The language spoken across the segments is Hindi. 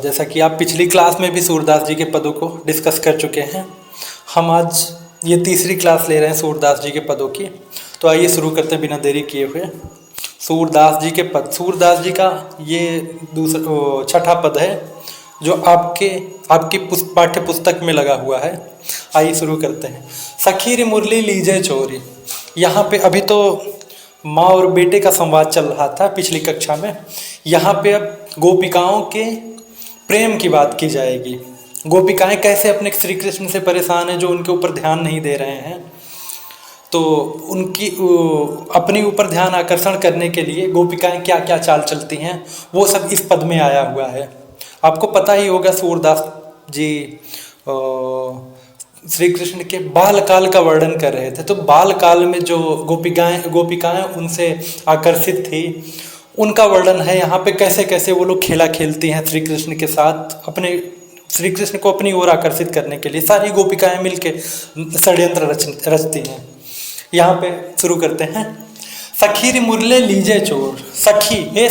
जैसा कि आप पिछली क्लास में भी सूरदास जी के पदों को डिस्कस कर चुके हैं, हम आज ये तीसरी क्लास ले रहे हैं सूरदास जी के पदों की। तो आइए शुरू करते हैं बिना देरी किए हुए। सूरदास जी के पद, सूरदास जी का ये छठा पद है जो आपकी पाठ्य पुस्तक में लगा हुआ है। आइए शुरू करते हैं। सखी रे मुरली लीजे चोरी। यहाँ पे अभी तो माँ और बेटे का संवाद चल रहा था पिछली कक्षा में। यहाँ पे अब गोपिकाओं के प्रेम की बात की जाएगी। गोपिकाएं कैसे अपने श्री कृष्ण से परेशान हैं, जो उनके ऊपर ध्यान नहीं दे रहे हैं। तो उनकी अपने ऊपर ध्यान आकर्षण करने के लिए गोपिकाएं क्या क्या चाल चलती हैं, वो सब इस पद में आया हुआ है। आपको पता ही होगा सूरदास जी श्री कृष्ण के बाल काल का वर्णन कर रहे थे। तो बाल काल में जो गोपिकाएं उनसे आकर्षित थी, उनका वर्णन है यहाँ पे। कैसे कैसे वो लोग खेला खेलती हैं श्री कृष्ण के साथ, अपने श्री कृष्ण को अपनी ओर आकर्षित करने के लिए सारी गोपिकाएं मिलके षड्यंत्र रचती हैं। यहाँ पे शुरू करते हैं। सखी रे मुरले लीजे चोर। सखी, हे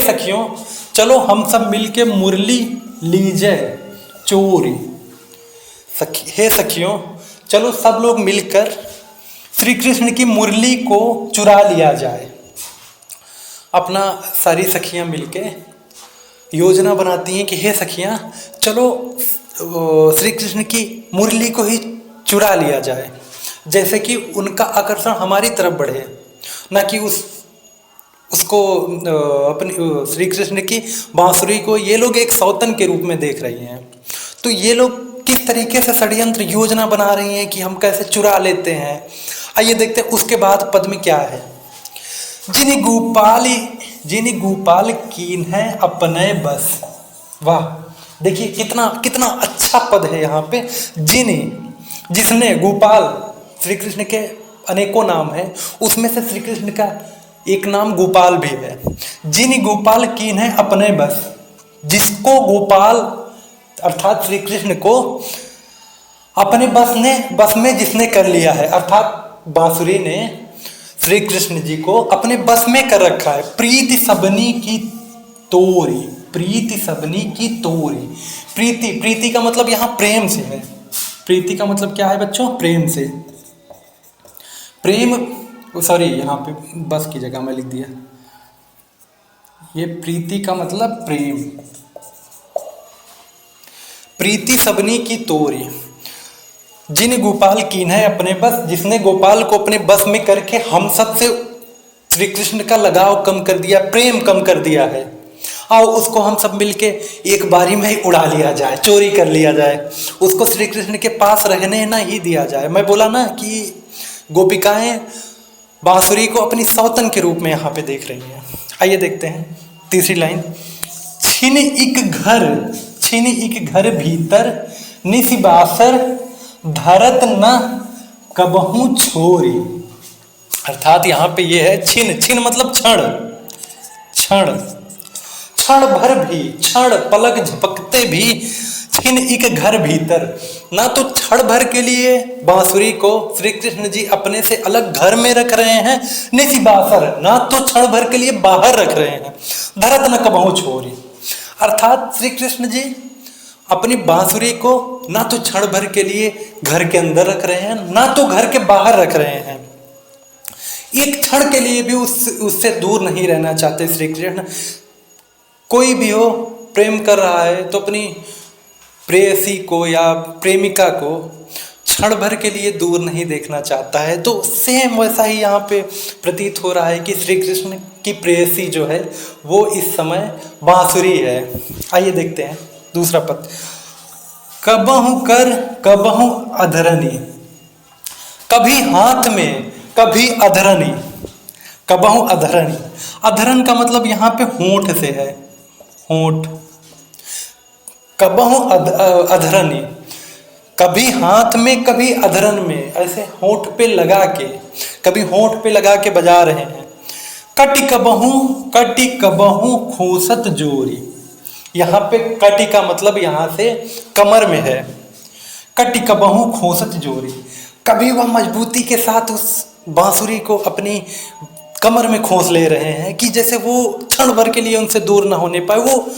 सखियों, चलो हम सब मिलके मुरली लीजे चोरी। हे सखियों, चलो सब लोग मिलकर श्री कृष्ण की मुरली को चुरा लिया जाए। अपना सारी सखियां मिलके योजना बनाती हैं कि हे सखियां, चलो श्री कृष्ण की मुरली को ही चुरा लिया जाए, जैसे कि उनका आकर्षण हमारी तरफ बढ़े, ना कि उसको अपनी श्री कृष्ण की बांसुरी को ये लोग एक सौतन के रूप में देख रही हैं। तो ये लोग किस तरीके से षड्यंत्र योजना बना रही हैं कि हम कैसे चुरा लेते हैं। आइए देखते हैं उसके बाद पद में क्या है। जिनी गोपाल कीन है अपने बस। वाह, देखिए कितना अच्छा पद है यहाँ पे। जिसने, गोपाल श्री कृष्ण के अनेकों नाम है, उसमें से श्री कृष्ण का एक नाम गोपाल भी है। जिनी गोपाल कीन है अपने बस। जिसको गोपाल अर्थात श्री कृष्ण को अपने बस में जिसने कर लिया है, अर्थात बांसुरी ने श्री कृष्ण जी को अपने बस में कर रखा है। प्रीति सबनी की तोरी। प्रीति का मतलब यहाँ प्रेम से है। प्रीति का मतलब क्या है बच्चों? प्रेम से। यहाँ पे बस की जगह में लिख दिया। ये प्रीति का मतलब प्रेम। प्रीति सबनी की तोरी। जिन गोपाल कीन है अपने बस, जिसने गोपाल को अपने बस में करके हम सब से श्री कृष्ण का लगाव कम कर दिया, प्रेम कम कर दिया है। और उसको हम सब मिलके एक बारी में ही उड़ा लिया जाए, चोरी कर लिया जाए, उसको श्री कृष्ण के पास रहने ना ही दिया जाए। मैं बोला ना कि गोपिकाएं बांसुरी को अपनी सौतन के रूप में यहाँ पे देख रही हैं। आइए देखते हैं तीसरी लाइन। छिन इक घर भीतर निसिबासर धरत न कबहू छोरी। अर्थात यहाँ पे ये है छिन मतलब क्षण भर भी, क्षण पलक झपकते भी छिन इक घर भीतर। ना तो क्षण भर के लिए बांसुरी को श्री कृष्ण जी अपने से अलग घर में रख रहे हैं, निसिबासर, ना तो क्षण भर के लिए बाहर रख रहे हैं। धरत न कबहू छोरी, अर्थात श्री कृष्ण जी अपनी बांसुरी को ना तो क्षण भर के लिए घर के अंदर रख रहे हैं, ना तो घर के बाहर रख रहे हैं। एक क्षण के लिए भी उससे दूर नहीं रहना चाहते श्री कृष्ण। कोई भी हो, प्रेम कर रहा है तो अपनी प्रेयसी को या प्रेमिका को क्षण भर के लिए दूर नहीं देखना चाहता है। तो सेम वैसा ही यहाँ पे प्रतीत हो रहा है कि श्री कृष्ण की प्रेयसी जो है वो इस समय बांसुरी है। आइए देखते हैं दूसरा पद। कबहू कर कबहू अधरनी। कभी हाथ में कभी अधरनी। कबहू अधरनी, अधरन का मतलब यहाँ पे होंठ से है, होंठ। कबहू अधरनी, कभी हाथ में कभी अधरन में, ऐसे होंठ पे लगा के, कभी होंठ पे लगा के बजा रहे हैं। कटि कबहू खूसत जोरी। यहाँ पे कटि का मतलब यहाँ से कमर में है। कटि कबहू खूसत जोरी, कभी वह मजबूती के साथ उस बांसुरी को अपनी कमर में खोस ले रहे हैं कि जैसे वो क्षण भर के लिए उनसे दूर ना होने पाए, वो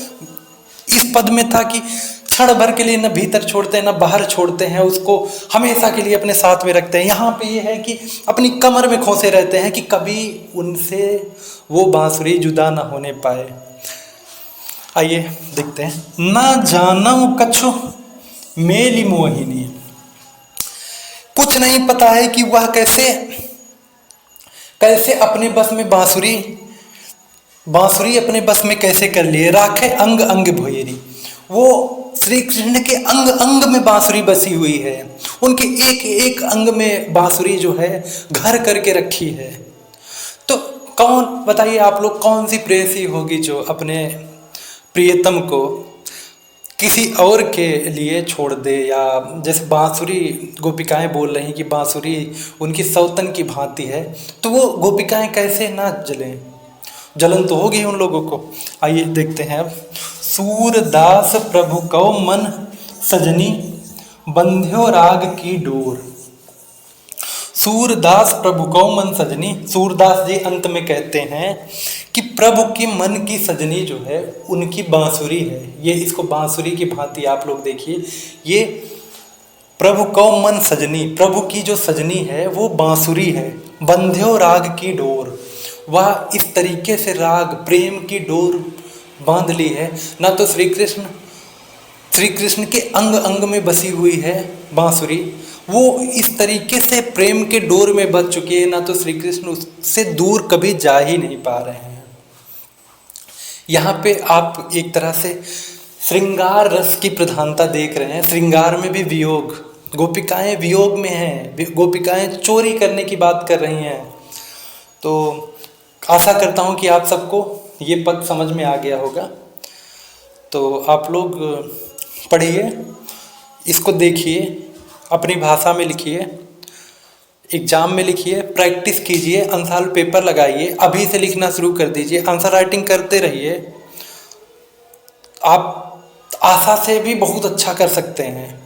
इस पद में था कि क्षण भर के लिए न भीतर छोड़ते हैं न बाहर छोड़ते हैं, उसको हमेशा के लिए अपने साथ में रखते हैं। यहाँ पे ये है कि अपनी कमर में खोसे रहते हैं कि कभी उनसे वो बांसुरी जुदा ना होने पाए। आइए देखते हैं। ना जानऊ कछु मेली मोहिनी, कुछ नहीं पता है कि वह कैसे कैसे अपने बस में बांसुरी अपने बस में कैसे कर लिए। राखे अंग अंग भोयरी, वो श्री कृष्ण के अंग अंग में बांसुरी बसी हुई है, उनके एक एक अंग में बांसुरी जो है घर करके रखी है। तो कौन बताइए आप लोग, कौन सी प्रेयसी होगी जो अपने प्रियतम को किसी और के लिए छोड़ दे। या जैसे बांसुरी गोपिकाएं बोल रही कि बांसुरी उनकी सौतन की भांति है, तो वो गोपिकाएं कैसे ना जलें, जलन तो होगी उन लोगों को। आइए देखते हैं अब। सूरदास प्रभु कौ मन सजनी, बंध्यो राग की डोर। सूरदास प्रभु कौ मन सजनी, सूरदास जी अंत में कहते हैं कि प्रभु की मन की सजनी जो है उनकी बांसुरी है। ये इसको बांसुरी की भांति आप लोग देखिए, ये प्रभु कौ मन सजनी, प्रभु की जो सजनी है वो बांसुरी है। बंध्यो राग की डोर, वह इस तरीके से राग प्रेम की डोर बांध ली है। ना तो श्री कृष्ण के अंग अंग में बसी हुई है बांसुरी, वो इस तरीके से प्रेम के डोर में बंध चुकी है, ना तो श्री कृष्ण उससे दूर कभी जा ही नहीं पा रहे हैं। यहाँ पे आप एक तरह से श्रृंगार रस की प्रधानता देख रहे हैं। श्रृंगार में भी वियोग, गोपिकाएं वियोग में हैं, गोपिकाएं चोरी करने की बात कर रही हैं। तो आशा करता हूँ कि आप सबको ये पद समझ में आ गया होगा। तो आप लोग पढ़िए, इसको देखिए, अपनी भाषा में लिखिए, एग्जाम में लिखिए, प्रैक्टिस कीजिए, आंसर पेपर लगाइए, अभी से लिखना शुरू कर दीजिए, आंसर राइटिंग करते रहिए। आप आशा से भी बहुत अच्छा कर सकते हैं।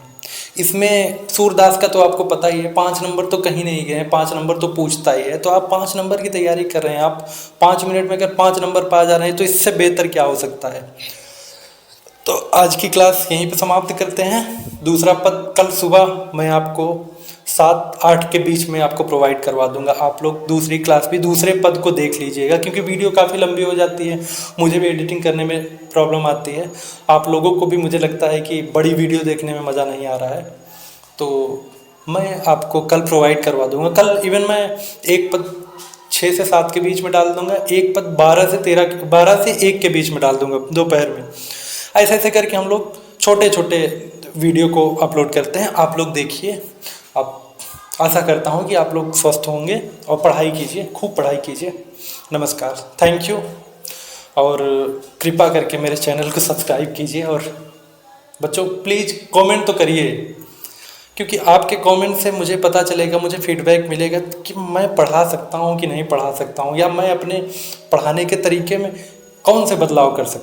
इसमें सूरदास का तो आपको पता ही है, 5 नंबर तो कहीं नहीं गए, 5 नंबर तो पूछता ही है। तो आप 5 नंबर की तैयारी कर रहे हैं, आप 5 मिनट में अगर 5 नंबर पा जा रहे हैं तो इससे बेहतर क्या हो सकता है। तो आज की क्लास यहीं पे समाप्त करते हैं। दूसरा पद कल सुबह मैं आपको 7-8 के बीच में आपको प्रोवाइड करवा दूंगा। आप लोग दूसरी क्लास भी दूसरे पद को देख लीजिएगा, क्योंकि वीडियो काफ़ी लंबी हो जाती है, मुझे भी एडिटिंग करने में प्रॉब्लम आती है, आप लोगों को भी मुझे लगता है कि बड़ी वीडियो देखने में मज़ा नहीं आ रहा है। तो मैं आपको कल प्रोवाइड करवा दूंगा। कल इवन मैं एक पद 6 से 7 के बीच में डाल दूंगा, एक पद 12 से 1 के बीच में डाल दूंगा दोपहर में। ऐसे ऐसे करके हम लोग छोटे छोटे वीडियो को अपलोड करते हैं। आप लोग देखिए, आप आशा करता हूँ कि आप लोग स्वस्थ होंगे और पढ़ाई कीजिए, खूब पढ़ाई कीजिए। नमस्कार, थैंक यू। और कृपा करके मेरे चैनल को सब्सक्राइब कीजिए। और बच्चों प्लीज़ कमेंट तो करिए, क्योंकि आपके कमेंट से मुझे पता चलेगा, मुझे फीडबैक मिलेगा कि मैं पढ़ा सकता हूँ कि नहीं पढ़ा सकता हूँ, या मैं अपने पढ़ाने के तरीके में कौन से बदलाव कर सकता हूँ।